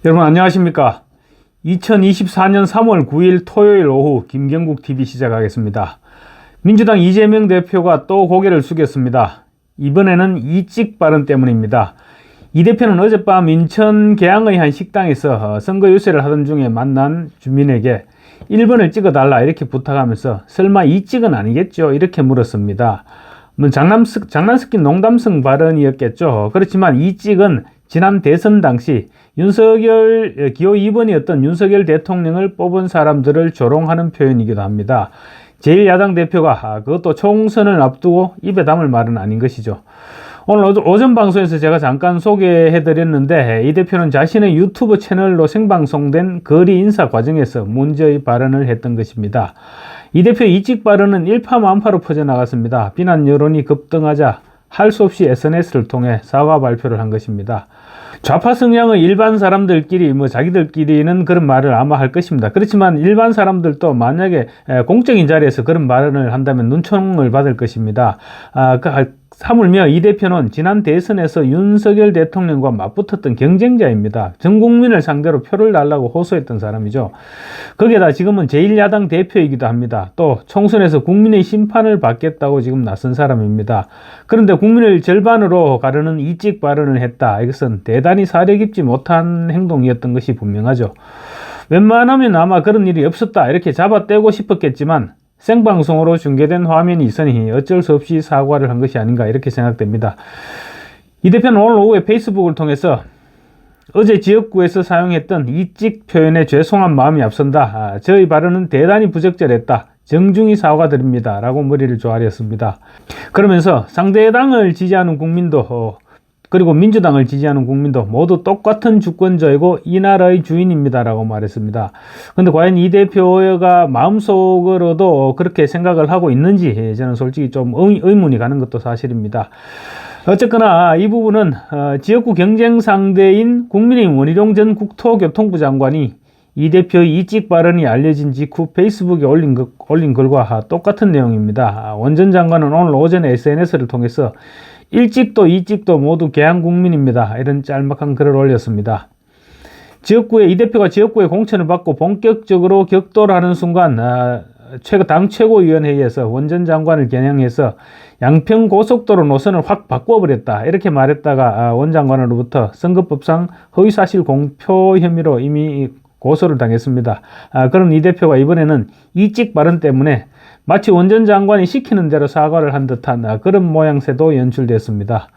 여러분 안녕하십니까? 2024년 3월 9일 토요일 오후 김경국 TV 시작하겠습니다. 민주당 이재명 대표가 또 고개를 숙였습니다. 이번에는 이찍 발언 때문입니다. 이 대표는 어젯밤 인천 계양의 한 식당에서 선거 유세를 하던 중에 만난 주민에게 1번을 찍어달라 이렇게 부탁하면서 설마 이찍은 아니겠죠? 이렇게 물었습니다. 장난 섞인 농담성 발언이었겠죠. 그렇지만 이찍은 지난 대선 당시 윤석열 기호 2번이었던 윤석열 대통령을 뽑은 사람들을 조롱하는 표현이기도 합니다. 제1야당 대표가 그것도 총선을 앞두고 입에 담을 말은 아닌 것이죠. 오늘 오전 방송에서 제가 잠깐 소개해드렸는데 이 대표는 자신의 유튜브 채널로 생방송된 거리 인사 과정에서 문제의 발언을 했던 것입니다. 이 대표의 이찍 발언은 일파만파로 퍼져나갔습니다. 비난 여론이 급등하자 할 수 없이 SNS를 통해 사과 발표를 한 것입니다. 좌파 성향의 일반 사람들끼리 자기들끼리는 그런 말을 아마 할 것입니다. 그렇지만 일반 사람들도 만약에 공적인 자리에서 그런 발언을 한다면 눈총을 받을 것입니다. 하물며 이 대표는 지난 대선에서 윤석열 대통령과 맞붙었던 경쟁자입니다. 전 국민을 상대로 표를 달라고 호소했던 사람이죠. 거기에다 지금은 제1야당 대표이기도 합니다. 또 총선에서 국민의 심판을 받겠다고 지금 나선 사람입니다. 그런데 국민을 절반으로 가르는 이찍 발언을 했다. 이것은 대단히 사려 깊지 못한 행동이었던 것이 분명하죠. 웬만하면 아마 그런 일이 없었다 이렇게 잡아떼고 싶었겠지만 생방송으로 중계된 화면이 있으니 어쩔 수 없이 사과를 한 것이 아닌가 이렇게 생각됩니다. 이 대표는 오늘 오후에 페이스북을 통해서 어제 지역구에서 사용했던 이찍 표현에 죄송한 마음이 앞선다. 저의 발언은 대단히 부적절했다. 정중히 사과드립니다. 라고 머리를 조아렸습니다. 그러면서 상대 당을 지지하는 국민도 그리고 민주당을 지지하는 국민도 모두 똑같은 주권자이고 이 나라의 주인입니다. 라고 말했습니다. 근데 과연 이 대표가 마음속으로도 그렇게 생각을 하고 있는지 저는 솔직히 좀 의문이 가는 것도 사실입니다. 어쨌거나 이 부분은 지역구 경쟁 상대인 국민의힘 원희룡 전 국토교통부 장관이 이 대표의 이찍 발언이 알려진 직후 페이스북에 올린 글과 똑같은 내용입니다. 원 전 장관은 오늘 오전에 SNS를 통해서 일찍도 이찍도 모두 계양 국민입니다. 이런 짤막한 글을 올렸습니다. 이 대표가 지역구에 공천을 받고 본격적으로 격돌하는 순간 당 최고위원회의에서 원 전 장관을 겨냥해서 양평 고속도로 노선을 확 바꿔버렸다. 이렇게 말했다가 원 장관으로부터 선거법상 허위사실 공표 혐의로 이미 고소를 당했습니다. 그럼 이 대표가 이번에는 이찍 발언 때문에 마치 원 전 장관이 시키는 대로 사과를 한 듯한 그런 모양새도 연출됐습니다.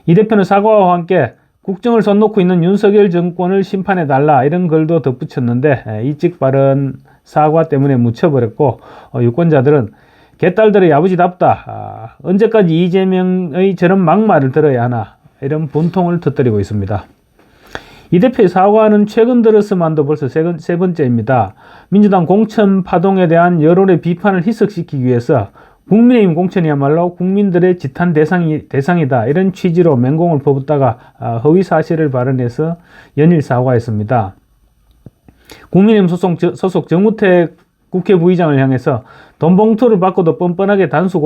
이 대표는 사과와 함께 국정을 손 놓고 있는 윤석열 정권을 심판해달라 이런 글도 덧붙였는데 이찍 발언 사과 때문에 묻혀버렸고 유권자들은 개딸들의 아버지답다. 언제까지 이재명의 저런 막말을 들어야 하나 이런 분통을 터뜨리고 있습니다. 이 대표의 사과는 최근 들어서만도 벌써 세 번째입니다. 민주당 공천 파동에 대한 여론의 비판을 희석시키기 위해서 국민의힘 공천이야말로 국민들의 지탄 대상이다. 이런 취지로 맹공을 퍼붓다가 허위 사실을 발언해서 연일 사과했습니다. 국민의힘 소속 정우택 국회 부의장을 향해서 돈 봉투를 받고도 뻔뻔하게 단수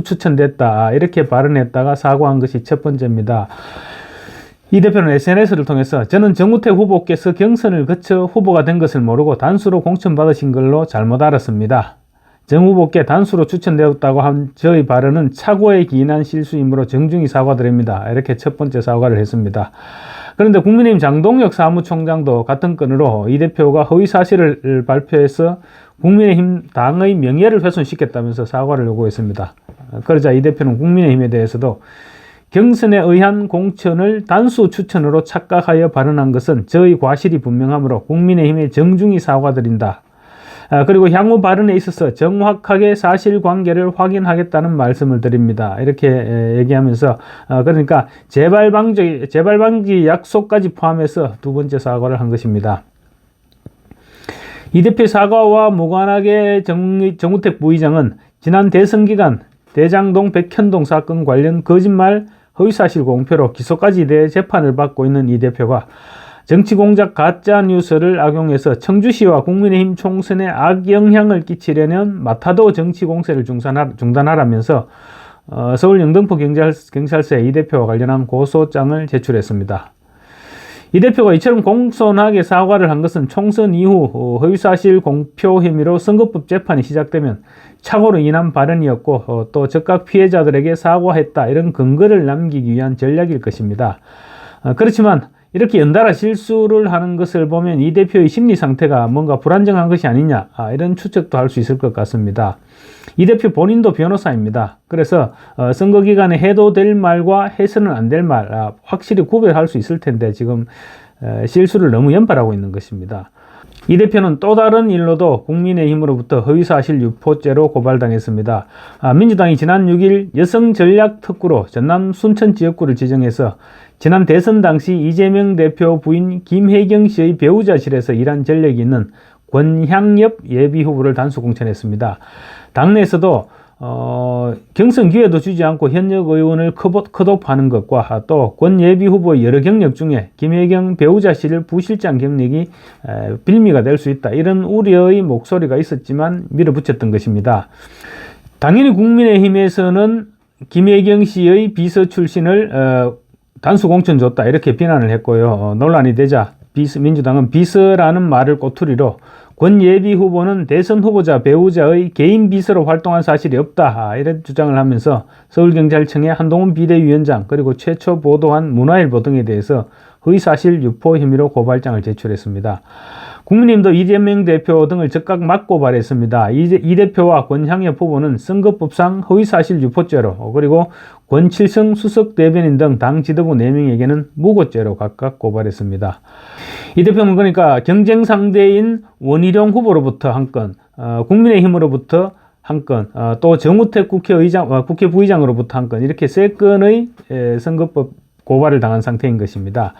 추천됐다. 이렇게 발언했다가 사과한 것이 첫 번째입니다. 이 대표는 SNS를 통해서 저는 정우택 후보께서 경선을 거쳐 후보가 된 것을 모르고 단수로 공천받으신 걸로 잘못 알았습니다. 정 후보께 단수로 추천되었다고 한 저의 발언은 착오에 기인한 실수이므로 정중히 사과드립니다. 이렇게 첫 번째 사과를 했습니다. 그런데 국민의힘 장동혁 사무총장도 같은 건으로 이 대표가 허위사실을 발표해서 국민의힘 당의 명예를 훼손시켰다면서 사과를 요구했습니다. 그러자 이 대표는 국민의힘에 대해서도 경선에 의한 공천을 단수 추천으로 착각하여 발언한 것은 저의 과실이 분명하므로 국민의힘에 정중히 사과드린다. 그리고 향후 발언에 있어서 정확하게 사실관계를 확인하겠다는 말씀을 드립니다. 이렇게 얘기하면서 그러니까 재발 방지 약속까지 포함해서 두 번째 사과를 한 것입니다. 이 대표 사과와 무관하게 정우택 부의장은 지난 대선 기간 대장동 백현동 사건 관련 거짓말 허위사실 공표로 기소까지 돼 재판을 받고 있는 이 대표가 정치공작 가짜뉴스를 악용해서 청주시와 국민의힘 총선에 악영향을 끼치려는 마타도 정치 공세를 중단하라면서 서울 영등포 경찰서에 이 대표와 관련한 고소장을 제출했습니다. 이 대표가 이처럼 공손하게 사과를 한 것은 총선 이후 허위사실 공표 혐의로 선거법 재판이 시작되면 착오로 인한 발언이었고 또 즉각 피해자들에게 사과했다 이런 근거를 남기기 위한 전략일 것입니다. 그렇지만 이렇게 연달아 실수를 하는 것을 보면 이 대표의 심리 상태가 뭔가 불안정한 것이 아니냐 이런 추측도 할 수 있을 것 같습니다. 이 대표 본인도 변호사입니다. 그래서 선거 기간에 해도 될 말과 해서는 안 될 말 확실히 구별할 수 있을 텐데 지금 실수를 너무 연발하고 있는 것입니다. 이 대표는 또 다른 일로도 국민의힘으로부터 허위사실 유포죄로 고발당했습니다. 민주당이 지난 6일 여성전략특구로 전남 순천 지역구를 지정해서 지난 대선 당시 이재명 대표 부인 김혜경 씨의 배우자실에서 일한 전력이 있는 권향엽 예비후보를 단수 공천했습니다. 당내에서도 경선 기회도 주지 않고 현역 의원을 컷오프하는 것과 또 권 예비후보의 여러 경력 중에 김혜경 배우자실 부실장 경력이 빌미가 될 수 있다 이런 우려의 목소리가 있었지만 밀어붙였던 것입니다. 당연히 국민의힘에서는 김혜경 씨의 비서 출신을 단수 공천 줬다 이렇게 비난을 했고요. 논란이 되자 민주당은 비서라는 말을 꼬투리로 권 예비 후보는 대선 후보자 배우자의 개인 비서로 활동한 사실이 없다 이런 주장을 하면서 서울경찰청의 한동훈 비대위원장 그리고 최초 보도한 문화일보 등에 대해서 허위사실 유포 혐의로 고발장을 제출했습니다. 국민의힘도 이재명 대표 등을 즉각 맞고 발했습니다. 이 대표와 권향엽 후보는 선거법상 허위사실 유포죄로 그리고 권칠성 수석 대변인 등 당 지도부 4명에게는 무고죄로 각각 고발했습니다. 이 대표는 그러니까 경쟁 상대인 원희룡 후보로부터 한 건, 국민의힘으로부터 한 건, 또 정우택 국회 부의장으로부터 한 건 이렇게 3건의 선거법 고발을 당한 상태인 것입니다.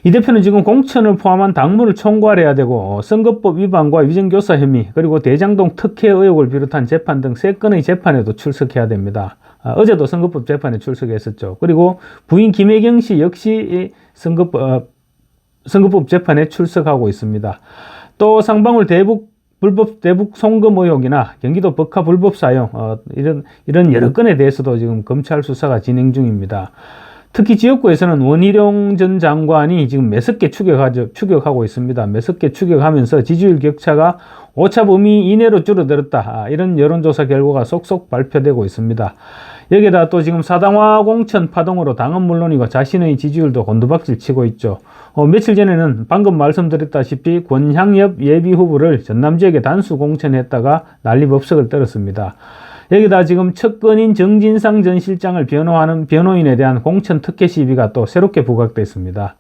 이 대표는 지금 공천을 포함한 당무를 총괄해야 되고 선거법 위반과 위정교사 혐의 그리고 대장동 특혜 의혹을 비롯한 재판 등 3건의 재판에도 출석해야 됩니다. 어제도 선거법 재판에 출석했었죠. 그리고 부인 김혜경 씨 역시 선거법 재판에 출석하고 있습니다. 또 상방울 불법 대북 송금 의혹이나 경기도 법카 불법 사용 이런 여러 건에 대해서도 지금 검찰 수사가 진행 중입니다. 특히 지역구에서는 원희룡 전 장관이 지금 매섭게 추격하고 있습니다. 매섭게 추격하면서 지지율 격차가 오차 범위 이내로 줄어들었다. 이런 여론조사 결과가 속속 발표되고 있습니다. 여기에다 또 지금 사당화 공천 파동으로 당은 물론이고 자신의 지지율도 곤두박질 치고 있죠. 며칠 전에는 방금 말씀드렸다시피 권향엽 예비후보를 전남 지역에 단수 공천했다가 난리법석을 떨었습니다. 여기다 지금 첫 건인 정진상 전 실장을 변호하는 변호인에 대한 공천 특혜 시비가 또 새롭게 부각됐습니다.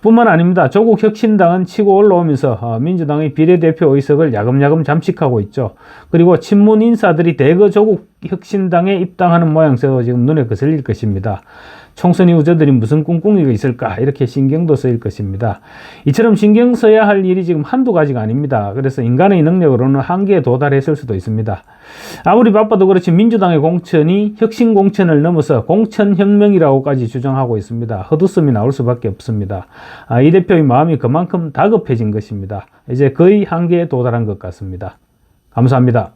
뿐만 아닙니다. 조국 혁신당은 치고 올라오면서 민주당의 비례대표 의석을 야금야금 잠식하고 있죠. 그리고 친문 인사들이 대거 조국 혁신당에 입당하는 모양새도 지금 눈에 거슬릴 것입니다. 총선 이후 저들이 무슨 꿍꿍이가 있을까 이렇게 신경도 쓰일 것입니다. 이처럼 신경 써야 할 일이 지금 한두 가지가 아닙니다. 그래서 인간의 능력으로는 한계에 도달했을 수도 있습니다. 아무리 바빠도 그렇지 민주당의 공천이 혁신 공천을 넘어서 공천혁명이라고까지 주장하고 있습니다. 헛웃음이 나올 수밖에 없습니다. 이 대표의 마음이 그만큼 다급해진 것입니다. 이제 거의 한계에 도달한 것 같습니다. 감사합니다.